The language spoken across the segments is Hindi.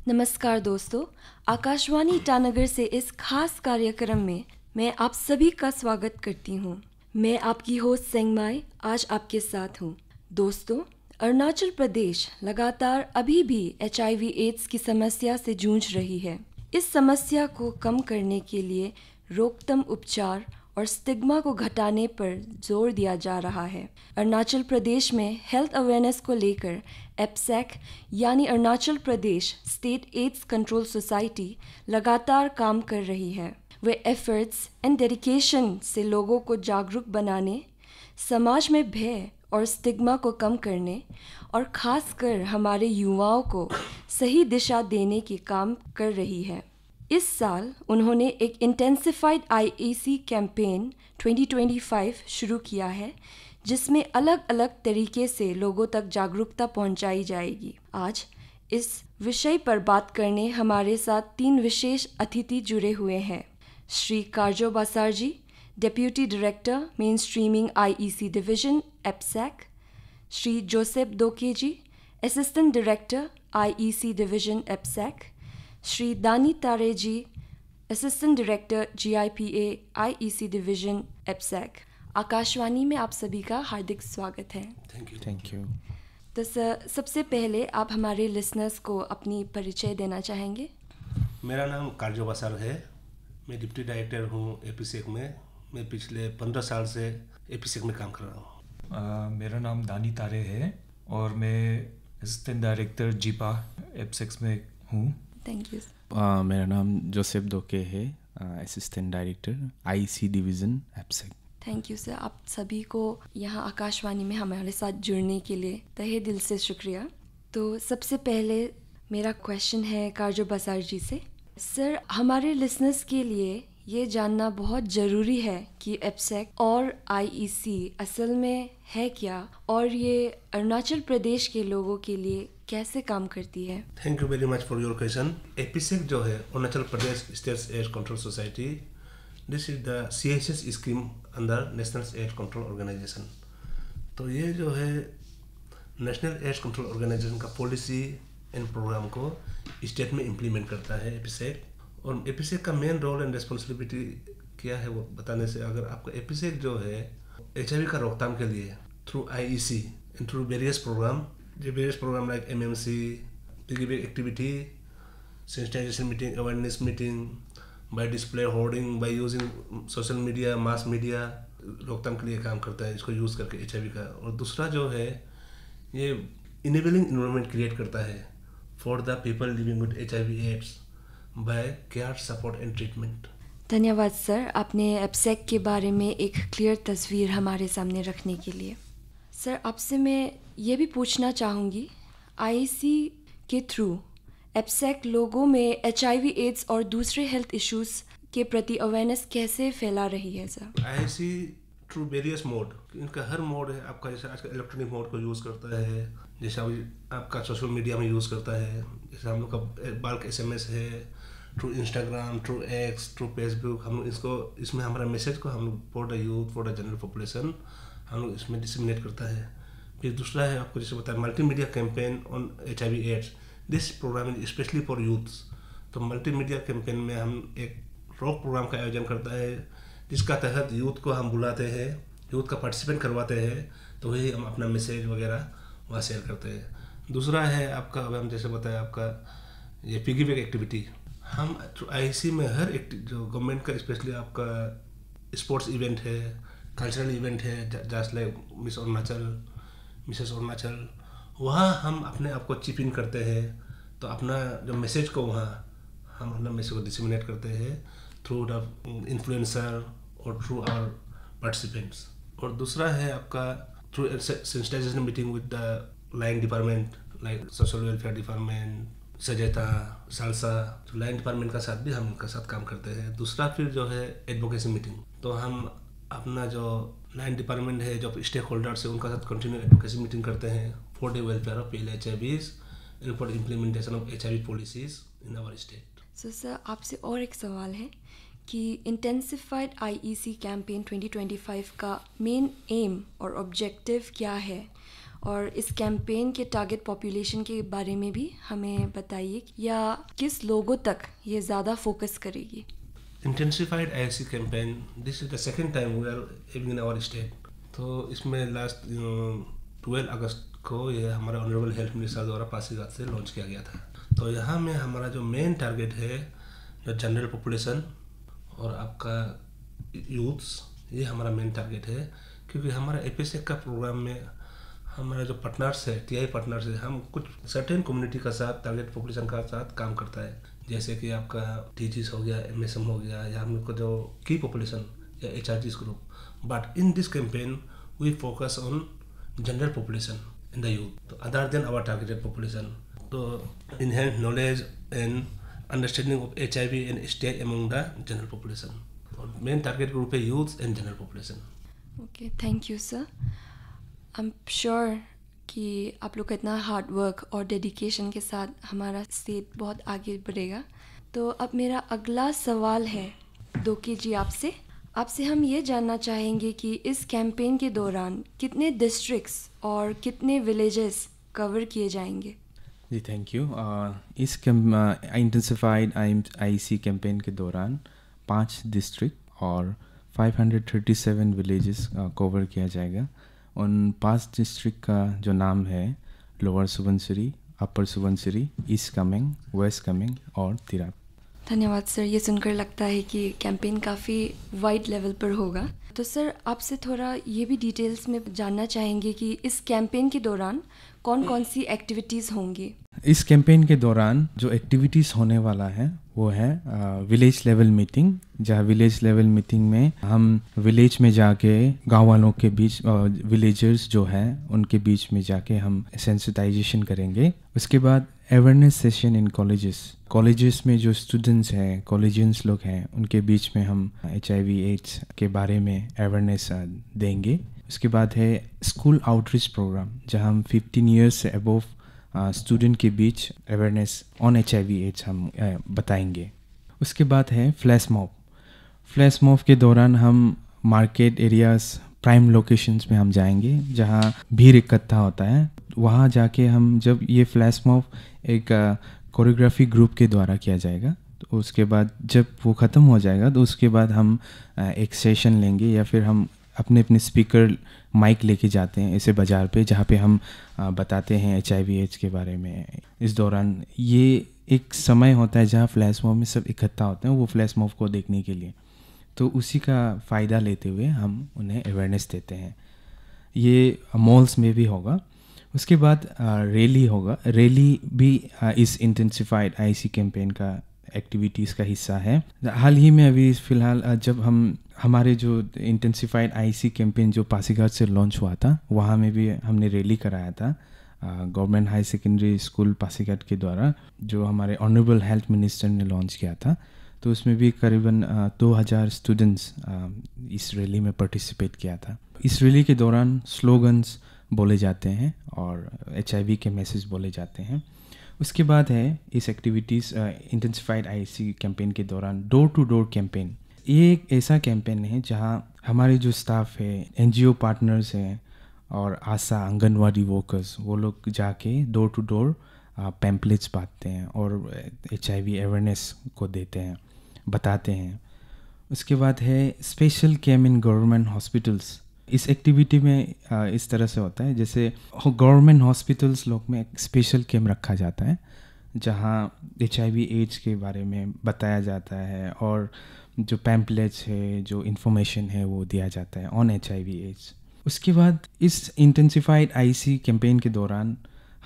नमस्कार दोस्तों, आकाशवाणी ईटानगर से इस खास कार्यक्रम में मैं आप सभी का स्वागत करती हूँ। मैं आपकी होस्ट सेंगमाई आज आपके साथ हूँ। दोस्तों, अरुणाचल प्रदेश लगातार अभी भी HIV एड्स की समस्या से जूझ रही है। इस समस्या को कम करने के लिए रोकथाम उपचार और स्टिग्मा को घटाने पर जोर दिया जा रहा है। अरुणाचल प्रदेश में हेल्थ अवेयरनेस को लेकर एप्सैक यानी Arunachal Pradesh state AIDS control society लगातार काम कर रही है। वे एफर्ट्स एंड डेडिकेशन से लोगों को जागरूक बनाने, समाज में भय और स्टिग्मा को कम करने और ख़ासकर हमारे युवाओं को सही दिशा देने के काम कर रही है। इस साल उन्होंने एक इंटेंसिफाइड IEC कैंपेन 2025 शुरू किया है, जिसमें अलग अलग तरीके से लोगों तक जागरूकता पहुंचाई जाएगी। आज इस विषय पर बात करने हमारे साथ 3 विशेष अतिथि जुड़े हुए हैं। Shri Karjo Basar ji, deputy director main streaming IEC division APSACS, Shri Joseph Doke ji, assistant director IEC division APSACS, Shri Dani Tare ji, assistant director GIPA IEC division APSACS. Akashvani में आप सभी का हार्दिक स्वागत है। Thank you. तो सर, सबसे पहले आप हमारे लिसनर्स को अपनी परिचय देना चाहेंगे? मेरा नाम कारजो बासार है। मैं डिप्टी डायरेक्टर हूँ एपीसेक में। मैं पिछले 15 साल से एपीसेक में काम कर रहा हूँ। मेरा नाम दानी तारे है और मैं असिस्टेंट डायरेक्टर जीपा एप्सेक्स में हूँ। Thank you. मेरा नाम जोसेफ दोके है, assistant director IEC division APSACS. Thank you sir, आप सभी को यहाँ आकाशवाणी में हमारे साथ जुड़ने के लिए तहे दिल से शुक्रिया। तो सबसे पहले मेरा क्वेश्चन है कारजो बासार जी से। सर, हमारे लिसनर्स के लिए ये जानना बहुत ज़रूरी है कि एप्सैक और IEC असल में है क्या और ये अरुणाचल प्रदेश के लोगों के लिए कैसे काम करती है। Thank you very much for your question. APSACS जो है Arunachal Pradesh state AIDS control society, this is the CSS scheme under national AIDS control organisation. तो ये जो है नेशनल एड्स कंट्रोल ऑर्गेनाइजेशन का पॉलिसी एंड प्रोग्राम को स्टेट में इम्प्लीमेंट करता है एपीसेक। और एपीसेक का मेन रोल एंड रिस्पॉन्सिबिलिटी क्या है वो बताने से, अगर आपका एपीसेक जो है HIV का रोकथाम के लिए through IEC and through various programme like MMC, piggyback activity, sensitization meeting, awareness meeting, by display hoarding, by using social media, mass media, रोकथाम के लिए काम करता है इसको यूज़ करके HIV का। और दूसरा जो है ये इनेबलिंग इन्वायरमेंट क्रिएट करता है for the people living with HIV AIDS by care, support and treatment. धन्यवाद सर, आपने एप्सैक के बारे में एक क्लियर तस्वीर हमारे सामने रखने के लिए। सर, आपसे मैं ये भी पूछना चाहूँगी, IEC के थ्रू एप्सैक लोगों में HIV एड्स और दूसरे हेल्थ इश्यूज़ के प्रति अवेयरनेस कैसे फैला रही है sir? IEC through various mode, इनका हर मोड है आपका। जैसे आजकल इलेक्ट्रॉनिक मोड को यूज़ करता है, जैसे आपका सोशल मीडिया में यूज़ करता है, जैसे हम लोग का बल्क SMS है, through Instagram, through X, through Facebook. हम लोग इसमें हमारा मैसेज को हम लोग for the youth, for the general population हम लोग इसमें डिसमिनेट करता है। फिर दूसरा है आपको जैसे बताया multimedia campaign on HIV AIDS. This programme is specially for youths. तो मल्टीमीडिया कैंपेन में हम एक रॉक प्रोग्राम का आयोजन करता है, जिसका तहत यूथ को हम बुलाते हैं, यूथ का पार्टिसिपेट करवाते हैं, तो वही हम अपना मैसेज वगैरह वहाँ शेयर करते हैं। दूसरा है आपका, अब हम जैसे बताया आपका ये पिगीबैक एक्टिविटी। हम IEC में हर जो गवर्नमेंट का स्पेशली आपका स्पोर्ट्स इवेंट है, कल्चरल इवेंट है, जस्ट लाइक मिस अरुणाचल, वहाँ हम अपने आप को चिप इन करते हैं। तो अपना जो मैसेज को वहाँ हम अपना मैसेज को डिसमिनेट करते हैं थ्रू द इन्फ्लुएंसर और थ्रू आवर पार्टिसिपेंट्स। और दूसरा है आपका through sensitisation meeting with the line department like social welfare department, सजेता, सालसा, तो लाइन डिपार्टमेंट का साथ भी हम उनका साथ काम करते हैं। दूसरा फिर जो है एडवोकेसी मीटिंग, तो हम अपना जो लाइन डिपार्टमेंट है, जो स्टेक होल्डर्स है, उनका साथ कंटिन्यू एडवोकेसी मीटिंग करते हैं for the welfare of PLHIVs and for implementation of HIV policies in our state. Sir, आपसे और एक सवाल है कि इंटेंसिफाइड IEC कैंपेन 2025 का मेन एम और ऑब्जेक्टिव क्या है और इस कैंपेन के टारगेट पॉपुलेशन के बारे में भी हमें बताइए, या किस लोगों तक ये ज़्यादा फोकस करेगी। Intensified IC campaign, this is the second time we are having in our state. तो इसमें लास्ट 12 अगस्त को ये हमारे ऑनरेबल हेल्थ मिनिस्टर द्वारा पासीघाट से लॉन्च किया गया था। तो यहाँ में हमारा जो मेन टारगेट है, जो जनरल पॉपुलेशन और आपका यूथ्स, ये हमारा मेन टारगेट है। क्योंकि हमारा एपीसेक का प्रोग्राम में हमारा जो पार्टनर्स है, TI पार्टनर्स है, हम कुछ सर्टेन कम्युनिटी का साथ, टारगेट पॉपुलेशन का साथ काम करता है। जैसे कि आपका TGs हो गया, MSM हो गया, या हम लोग का जो की पॉपुलेशन या HRGs group. But in this campaign we focus on general population in the youth, other than our targeted population, to enhance knowledge and understanding of HIV and stay among the general population. Main target group है youth and general population. Okay, thank you sir. I am sure कि आप लोग का इतना हार्ड वर्क और डेडिकेशन के साथ हमारा स्टेट बहुत आगे बढ़ेगा। तो अब मेरा अगला सवाल है दोकी जी आपसे हम ये जानना चाहेंगे कि इस कैंपेन के दौरान कितने डिस्ट्रिक्ट्स और कितने विलेजेस कवर किए जाएंगे। जी थैंक यू। इस इंटेंसिफाइड IC कैंपेन के दौरान 5 डिस्ट्रिक्ट और 537 विलेजेस कवर किया जाएगा। उन 5 डिस्ट्रिक्ट का जो नाम है लोअर सुबनसिरी, अपर सुबनसिरी, ईस्ट कामेंग, वेस्ट कामेंग और तिराप। धन्यवाद सर, ये सुनकर लगता है कि कैंपेन काफ़ी वाइड लेवल पर होगा। तो सर आपसे थोड़ा ये भी डिटेल्स में जानना चाहेंगे कि इस कैंपेन के दौरान कौन कौन सी एक्टिविटीज़ होंगी। इस कैंपेन के दौरान जो एक्टिविटीज़ होने वाला है वो है विलेज लेवल मीटिंग, जहाँ विलेज लेवल मीटिंग में हम विलेज में जाके गांव वालों के बीच, विलेजर्स जो हैं उनके बीच में जाके हम सेंसिटाइजेशन करेंगे। उसके बाद अवेयरनेस सेशन इन कॉलेजेस में जो स्टूडेंट्स हैं, कॉलेजियंस लोग हैं, उनके बीच में हम HIV/AIDS के बारे में अवेयरनेस देंगे। उसके बाद है स्कूल आउटरीच प्रोग्राम, जहां हम 15 ईयर्स से अबोव स्टूडेंट के बीच अवेयरनेस ऑन HIV/AIDS हम बताएंगे। उसके बाद है फ्लैश मॉब के दौरान हम मार्केट एरियाज़, प्राइम लोकेशंस में हम जाएंगे जहां भीड़ इकट्ठा होता है। वहां जाके हम, जब ये फ्लैश मॉब एक कोरियोग्राफी ग्रुप के द्वारा किया जाएगा, तो उसके बाद जब वो ख़त्म हो जाएगा तो उसके बाद हम एक सेशन लेंगे, या फिर हम अपने स्पीकर माइक लेके जाते हैं ऐसे बाज़ार पे, जहाँ पे हम बताते हैं HIV/AIDS के बारे में। इस दौरान ये एक समय होता है जहाँ फ्लैश मॉब में सब इकट्ठा होते हैं वो फ्लैश मॉब को देखने के लिए, तो उसी का फ़ायदा लेते हुए हम उन्हें अवेयरनेस देते हैं। ये मॉल्स में भी होगा। उसके बाद रैली होगा। रैली भी इस इंटेंसिफाइड IC कैंपेन का एक्टिविटीज़ का हिस्सा है। हाल ही में अभी फ़िलहाल जब हमारे जो इंटेंसिफाइड IC कैंपेन जो पासीघाट से लॉन्च हुआ था, वहाँ में भी हमने रैली कराया था government high secondary school Pasighat के द्वारा, जो हमारे ऑनरेबल हेल्थ मिनिस्टर ने लॉन्च किया था। तो उसमें भी करीबन 2000 स्टूडेंट्स इस रैली में पार्टिसिपेट किया था। इस रैली के दौरान स्लोगन्स बोले जाते हैं और HIV के मैसेज बोले जाते हैं। उसके बाद है इस एक्टिविटीज़ इंटेंसिफाइड IC कैंपेन के दौरान डोर टू डोर कैंपेन। ये एक ऐसा कैंपेन है जहां हमारे जो स्टाफ है, NGO पार्टनर्स हैं और आशा, आंगनवाड़ी वर्कर्स, वो लोग जाके डोर टू डोर पैम्पलेट्स बांटते हैं और HIV अवेयरनेस को देते हैं, बताते हैं। उसके बाद है special camp in government hospitals. इस एक्टिविटी में इस तरह से होता है जैसे गवर्नमेंट हॉस्पिटल्स लोग में एक स्पेशल कैम्प रखा जाता है जहां HIV/AIDS के बारे में बताया जाता है और जो पैम्पलेट्स है, जो इन्फॉर्मेशन है वो दिया जाता है ऑन HIV/AIDS। उसके बाद इस इंटेंसिफाइड IC कैंपेन के दौरान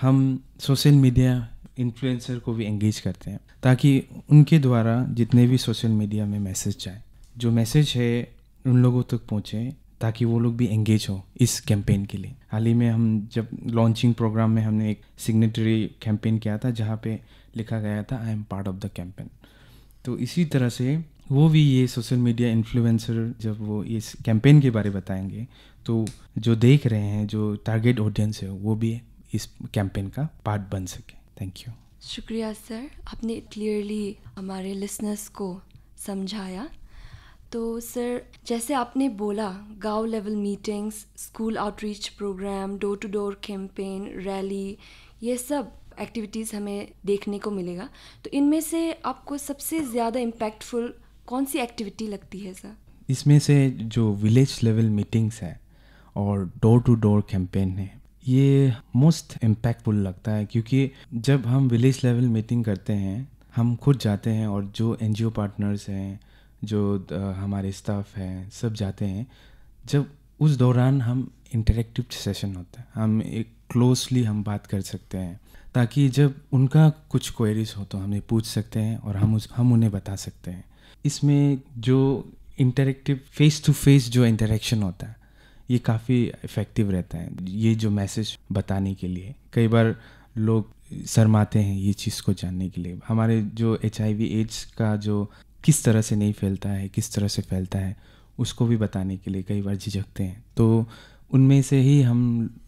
हम सोशल मीडिया इन्फ्लुएंसर को भी एंगेज करते हैं ताकि उनके द्वारा जितने भी सोशल मीडिया में मैसेज जाए, जो मैसेज है उन लोगों तक पहुँचे ताकि वो लोग भी एंगेज हो इस कैंपेन के लिए। हाल ही में हम जब लॉन्चिंग प्रोग्राम में हमने एक सिग्नेटरी कैंपेन किया था जहाँ पे लिखा गया था I am part of the campaign. तो इसी तरह से वो भी ये सोशल मीडिया इन्फ्लुएंसर जब वो इस कैंपेन के बारे बताएंगे तो जो देख रहे हैं, जो टारगेट ऑडियंस है, वो भी इस कैंपेन का पार्ट बन सके। Thank you. शुक्रिया सर, आपने क्लियरली हमारे लिसनर्स को समझाया। तो सर, जैसे आपने बोला, गांव level meetings, school outreach programme, door to door campaign, rally, ये सब एक्टिविटीज़ हमें देखने को मिलेगा। तो इनमें से आपको सबसे ज़्यादा इम्पैक्टफुल कौन सी एक्टिविटी लगती है सर? इसमें से जो विलेज लेवल मीटिंग्स है और डोर टू डोर कैंपेन है, ये मोस्ट इम्पैक्टफुल लगता है, क्योंकि जब हम विलेज लेवल मीटिंग करते हैं, हम खुद जाते हैं और जो एनजीओ पार्टनर्स हैं, जो हमारे स्टाफ हैं, सब जाते हैं। जब उस दौरान हम इंटरेक्टिव सेशन होता है, हम एक क्लोजली हम बात कर सकते हैं, ताकि जब उनका कुछ क्वेरीज हो तो हमें पूछ सकते हैं और हम उन्हें बता सकते हैं। इसमें जो इंटरेक्टिव फेस टू फेस जो इंटरेक्शन होता है, ये काफ़ी इफ़ेक्टिव रहता है ये जो मैसेज बताने के लिए। कई बार लोग शर्माते हैं ये चीज़ को जानने के लिए। हमारे जो HIV एड्स का जो किस तरह से नहीं फैलता है, किस तरह से फैलता है, उसको भी बताने के लिए कई बार झिझकते हैं। तो उनमें से ही हम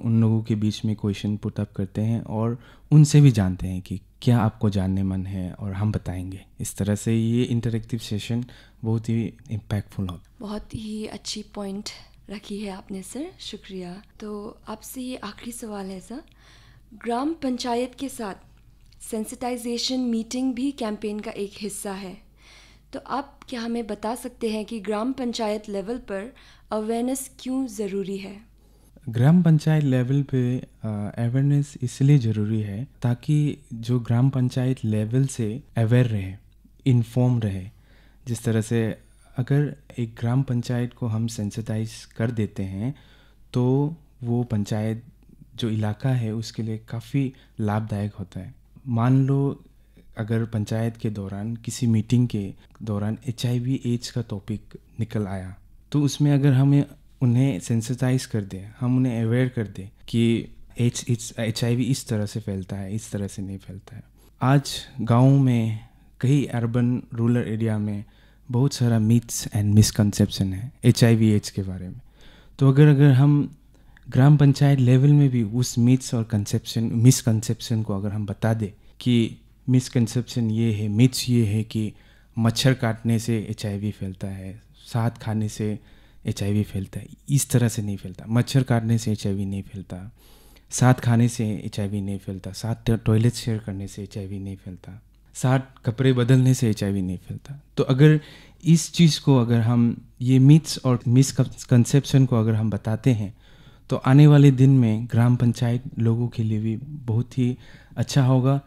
उन लोगों के बीच में क्वेश्चन पुट अप करते हैं और उनसे भी जानते हैं कि क्या आपको जानने मन है, और हम बताएंगे। इस तरह से ये इंटरेक्टिव सेशन बहुत ही इम्पैक्टफुल होता है। बहुत ही अच्छी पॉइंट रखी है आपने सर, शुक्रिया। तो आपसे ये आखिरी सवाल है सर, ग्राम पंचायत के साथ सेंसिटाइजेशन मीटिंग भी कैंपेन का एक हिस्सा है। तो आप क्या हमें बता सकते हैं कि ग्राम पंचायत लेवल पर अवेयरनेस क्यों ज़रूरी है? ग्राम पंचायत लेवल पे अवेयरनेस इसलिए ज़रूरी है ताकि जो ग्राम पंचायत लेवल से अवेयर रहे, इन्फॉर्म रहे। जिस तरह से अगर एक ग्राम पंचायत को हम सेंसिटाइज कर देते हैं तो वो पंचायत जो इलाका है उसके लिए काफ़ी लाभदायक होता है। मान लो अगर पंचायत के दौरान किसी मीटिंग के दौरान HIV एड्स का टॉपिक निकल आया, तो उसमें अगर हमें उन्हें सेंसिटाइज कर दें, हम उन्हें अवेयर कर दें कि HIV इस तरह से फैलता है, इस तरह से नहीं फैलता है। आज गाँव में, कई अर्बन रूरल एरिया में बहुत सारा मिथ्स एंड मिसकंसेप्शन है HIV एड्स के बारे में। तो अगर हम ग्राम पंचायत लेवल में भी उस मिथ्स और मिसकंसेप्शन को अगर हम बता दें कि मिसकंसेप्शन ये है, मिथ्स ये है कि मच्छर काटने से HIV फैलता है, साथ खाने से HIV फैलता है, इस तरह से नहीं फैलता। मच्छर काटने से HIV नहीं फैलता, साथ खाने से HIV नहीं फैलता, साथ टॉयलेट शेयर करने से HIV नहीं फैलता, साथ कपड़े बदलने से HIV नहीं फैलता। तो अगर इस चीज़ को अगर हम ये मिथ्स और मिसकंसेप्शन को अगर हम बताते हैं तो आने वाले दिन में ग्राम पंचायत लोगों के लिए भी बहुत ही अच्छा होगा।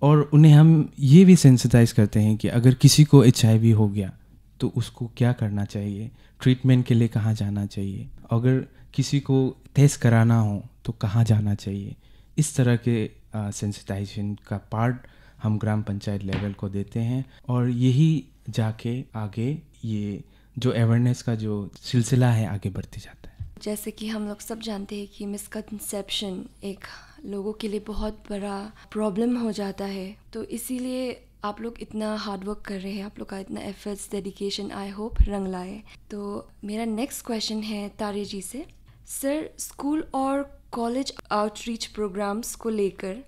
और उन्हें हम ये भी सेंसिटाइज करते हैं कि अगर किसी को HIV हो गया तो उसको क्या करना चाहिए, ट्रीटमेंट के लिए कहाँ जाना चाहिए, अगर किसी को टेस्ट कराना हो तो कहाँ जाना चाहिए। इस तरह के सेंसिटाइजेशन का पार्ट हम ग्राम पंचायत लेवल को देते हैं और यही जाके आगे ये जो अवेयरनेस का जो सिलसिला है आगे बढ़ते जाता है। जैसे कि हम लोग सब जानते हैं कि मिसकंसेप्शन एक लोगों के लिए बहुत बड़ा प्रॉब्लम हो जाता है, तो इसीलिए आप लोग इतना हार्ड वर्क कर रहे हैं, आप लोग का इतना एफर्ट्स, डेडिकेशन आई होप रंग लाए। तो मेरा नेक्स्ट क्वेश्चन है तारे जी से। सर, स्कूल और कॉलेज आउटरीच प्रोग्राम्स को लेकर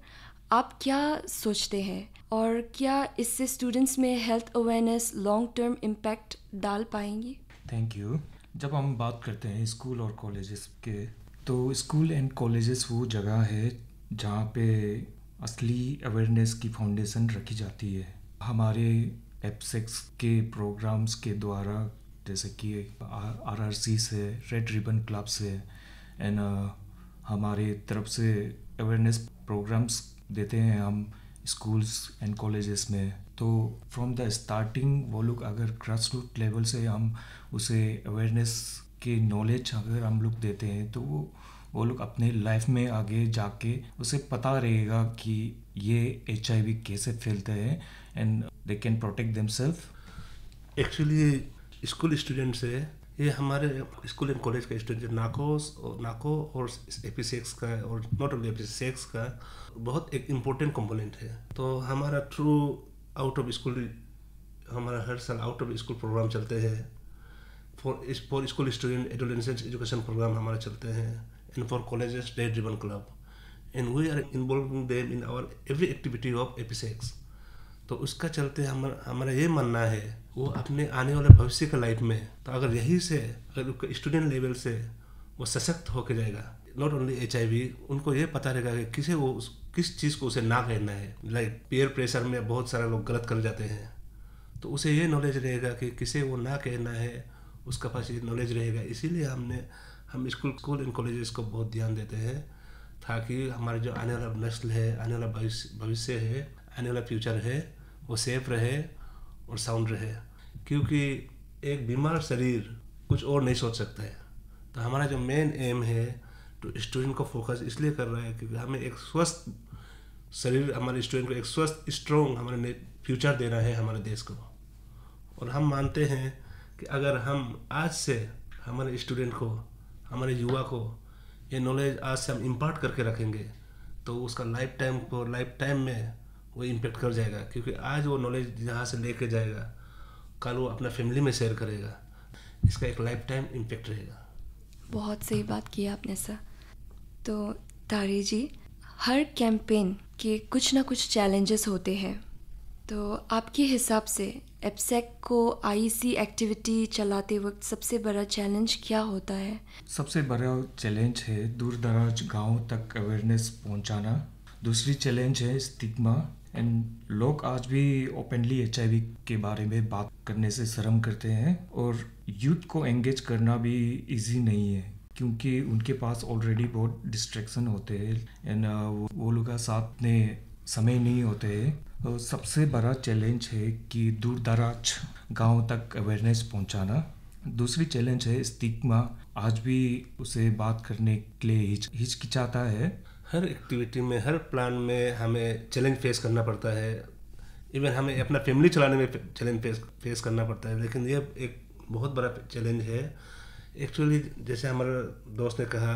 आप क्या सोचते हैं और क्या इससे स्टूडेंट्स में health awareness long term impact डाल पाएंगे? Thank you. जब हम बात करते हैं स्कूल और कॉलेजेस के, तो स्कूल एंड कॉलेजेस वो जगह है जहाँ पे असली अवेयरनेस की फाउंडेशन रखी जाती है। हमारे एपसेक्स के प्रोग्राम्स के द्वारा, जैसे कि RRC से, रेड रिबन क्लब से एंड हमारे तरफ से अवेयरनेस प्रोग्राम्स देते हैं हम स्कूल्स एंड कॉलेजेस में। तो फ्रॉम द स्टार्टिंग वो लोग अगर ग्रास रूट लेवल से हम उसे अवेयरनेस के नॉलेज अगर हम लोग देते हैं तो वो लोग अपने लाइफ में आगे जाके उसे पता रहेगा कि ये HIV कैसे फैलते हैं and they can protect themselves. Actually school students है, ये हमारे स्कूल एंड कॉलेज का स्टूडेंट नाको और एपीसेक्स का, और नॉट ओनली एपीसेक्स का, बहुत एक इम्पोर्टेंट कंपोनेंट है। तो हमारा थ्रू आउट ऑफ स्कूल, हमारा हर साल आउट ऑफ स्कूल प्रोग्राम चलते हैं। For school student adolescence education programme हमारे चलते हैं, and for colleges red ribbon club, and we are involving them in our every activity of APSACS. तो उसका चलते हमारा ये मानना है वो अपने आने वाले भविष्य के लाइफ में, तो अगर यही से अगर स्टूडेंट लेवल से वो सशक्त होके जाएगा, नॉट ओनली HIV, उनको ये पता रहेगा कि किस चीज़ को उसे ना कहना है। लाइक पीयर प्रेशर में बहुत सारे लोग गलत कर जाते हैं, तो उसे ये नॉलेज रहेगा कि किसे वो ना कहना है, उसका पास ये नॉलेज रहेगा। इसीलिए हम स्कूल एंड कॉलेजेस को बहुत ध्यान देते हैं, ताकि हमारे जो आने वाला नस्ल है, आने वाला भविष्य है, आने वाला फ्यूचर है, वो सेफ रहे और साउंड रहे। क्योंकि एक बीमार शरीर कुछ और नहीं सोच सकता है। तो हमारा जो मेन एम है, तो स्टूडेंट को फोकस इसलिए कर रहा है क्योंकि हमें एक स्वस्थ शरीर, हमारे स्टूडेंट को एक स्वस्थ स्ट्रॉन्ग हमारे फ्यूचर देना है हमारे देश को। और हम मानते हैं कि अगर हम आज से हमारे स्टूडेंट को, हमारे युवा को ये नॉलेज आज से हम इम्पार्ट करके रखेंगे, तो उसका लाइफ टाइम में वो इम्पेक्ट कर जाएगा। क्योंकि आज वो नॉलेज यहाँ से लेके जाएगा, कल वो अपना फैमिली में शेयर करेगा, इसका एक लाइफ टाइम इम्पेक्ट रहेगा। बहुत सही बात की आपने सर। तो तारी जी, हर कैंपेन के कुछ ना कुछ चैलेंजेस होते हैं, तो आपके हिसाब से एप्सेक को IEC एक्टिविटी चलाते वक्त सबसे बड़ा चैलेंज क्या होता है? सबसे बड़ा चैलेंज है दूर दराज गाँव तक अवेयरनेस पहुंचाना। दूसरी चैलेंज है स्टिग्मा, एंड लोग आज भी ओपनली HIV के बारे में बात करने से शर्म करते हैं, और यूथ को एंगेज करना भी इजी नहीं है क्योंकि उनके पास ऑलरेडी बहुत डिस्ट्रैक्शन होते हैं, एंड वो लोग का साथ में समय नहीं होते हैं। तो सबसे बड़ा चैलेंज है कि दूर दराज गाँव तक अवेयरनेस पहुंचाना। दूसरी चैलेंज है स्टिग्मा, आज भी उसे बात करने के लिए हिचकिचाता है। हर एक्टिविटी में, हर प्लान में हमें चैलेंज फेस करना पड़ता है। इवन हमें अपना फैमिली चलाने में चैलेंज फेस करना पड़ता है, लेकिन ये एक बहुत बड़ा चैलेंज है। एक्चुअली जैसे हमारे दोस्त ने कहा,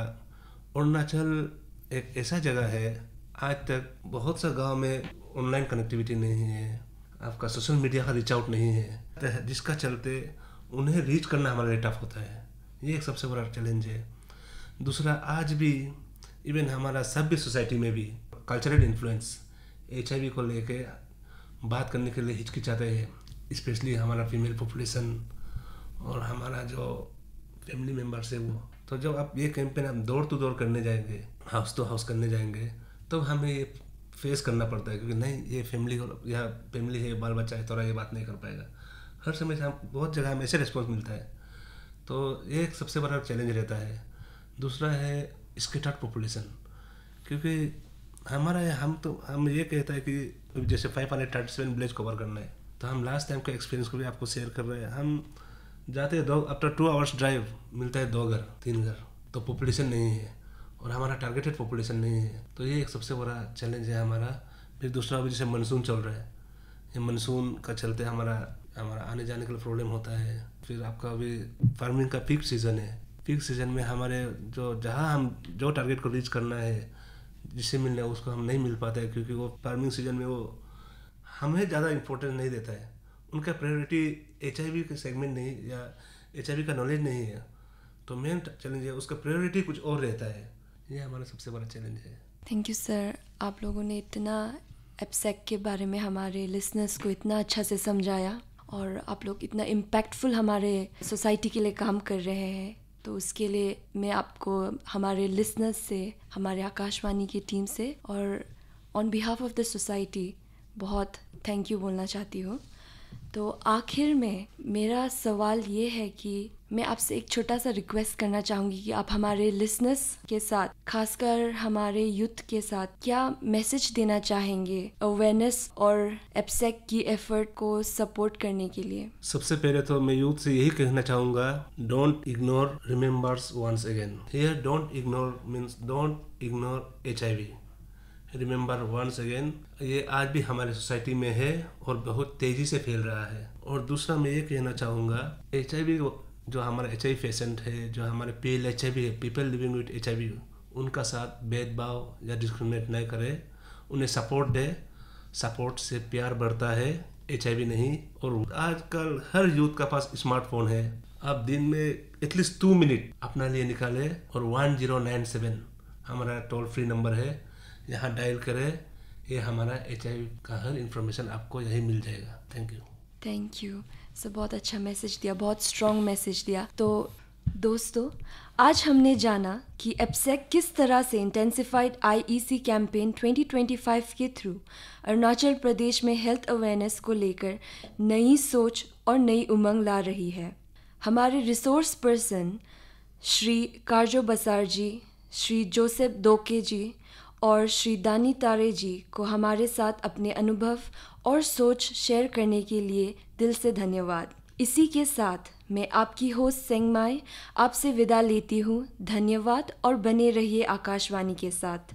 अरुणाचल एक ऐसा जगह है, आज तक बहुत सा गांव में ऑनलाइन कनेक्टिविटी नहीं है, आपका सोशल मीडिया का रीच आउट नहीं है, जिसका चलते उन्हें रीच करना हमारे लिए टफ होता है। ये एक सबसे बड़ा चैलेंज है। दूसरा, आज भी इवन हमारा सभ्य सोसाइटी में भी कल्चरल इन्फ्लुएंस HIV को लेके बात करने के लिए हिचकिचाते हैं, स्पेशली हमारा फीमेल पॉपुलेशन और हमारा जो फैमिली मेम्बर्स है वो। तो जब आप ये कैंपेन हम डोर टू डोर करने जाएंगे, हाउस टू हाउस करने जाएंगे, तो हमें ये फेस करना पड़ता है क्योंकि नहीं, ये फैमिली है, बाल बच्चा है, थोड़ा ये बात नहीं कर पाएगा। हर समय से हम बहुत जगह हमें ऐसे रिस्पॉन्स मिलता है, तो ये एक सबसे बड़ा चैलेंज रहता है। दूसरा है स्कैटर्ड पॉपुलेशन, क्योंकि हम ये कहता है कि जैसे 537 विलेज कवर करना है, तो हम लास्ट टाइम का एक्सपीरियंस को भी आपको शेयर कर रहे हैं। हम जाते हैं आफ्टर 2 आवर्स ड्राइव मिलता है 2 घर 3 घर, तो पॉपुलेशन नहीं है और हमारा टारगेटेड पॉपुलेशन नहीं है। तो ये एक सबसे बड़ा चैलेंज है हमारा। फिर दूसरा भी जैसे मानसून चल रहा है, ये मानसून का चलते हमारा आने जाने के लिए प्रॉब्लम होता है। फिर आपका अभी फार्मिंग का पीक सीज़न है, पीक सीज़न में हमारे जहाँ हम जो टारगेट को रीच करना है, जिससे मिलना है, उसको हम नहीं मिल पाता है क्योंकि वो फार्मिंग सीजन में वो हमें ज़्यादा इम्पोर्टेंस नहीं देता है। उनका प्रायोरिटी HIV के सेगमेंट नहीं या HIV का नॉलेज नहीं है, तो मेन चैलेंज है उसका प्रायोरिटी कुछ और रहता है। ये हमारा सबसे बड़ा चैलेंज है। थैंक यू सर, आप लोगों ने इतना एप्सेक के बारे में हमारे लिसनर्स को इतना अच्छा से समझाया, और आप लोग इतना इम्पैक्टफुल हमारे सोसाइटी के लिए काम कर रहे हैं। तो उसके लिए मैं आपको हमारे लिसनर्स से, हमारे आकाशवाणी की टीम से और on behalf of the society बहुत थैंक यू बोलना चाहती हूँ। तो आखिर में मेरा सवाल ये है कि मैं आपसे एक छोटा सा रिक्वेस्ट करना चाहूँगी कि आप हमारे लिसनर्स के साथ, खासकर हमारे यूथ के साथ, क्या मैसेज देना चाहेंगे अवेयरनेस और एप्सेक की एफर्ट को सपोर्ट करने के लिए? सबसे पहले तो मैं यूथ से यही कहना चाहूँगा, don't ignore remembers once again. Here don't ignore means don't ignore HIV, remember once again. ये आज भी हमारे सोसाइटी में है और बहुत तेज़ी से फैल रहा है। और दूसरा मैं ये कहना चाहूँगा, HIV जो हमारा HIV पेशेंट है, जो हमारे PLHIV है, पीपल लिविंग विद HIV, उनका साथ भेदभाव या डिस्क्रिमिनेट नहीं करे, उन्हें सपोर्ट दे। सपोर्ट से प्यार बढ़ता है, HIV नहीं। और आजकल हर यूथ का पास स्मार्टफोन है, आप दिन में एटलीस्ट 2 मिनट अपना लिए निकाले और 1097 हमारा टोल फ्री नंबर है, यहाँ डायल करें। ये हमारा HIV का हर इन्फॉर्मेशन आपको यही मिल जाएगा। Thank you. Thank you. So बहुत अच्छा मैसेज दिया, बहुत स्ट्रॉन्ग मैसेज दिया। तो दोस्तों, आज हमने जाना कि एप्सेक किस तरह से इंटेंसिफाइड आईईसी कैंपेन 2025 के थ्रू अरुणाचल प्रदेश में हेल्थ अवेयरनेस को लेकर नई सोच और नई उमंग ला रही है। हमारे रिसोर्स पर्सन श्री कार्जो बसार जी, श्री जोसेफ दोके जी और श्री दानी तारे जी को हमारे साथ अपने अनुभव और सोच शेयर करने के लिए दिल से धन्यवाद। इसी के साथ मैं आपकी होस्ट सेंगमाई आपसे विदा लेती हूँ। धन्यवाद और बने रहिए आकाशवाणी के साथ।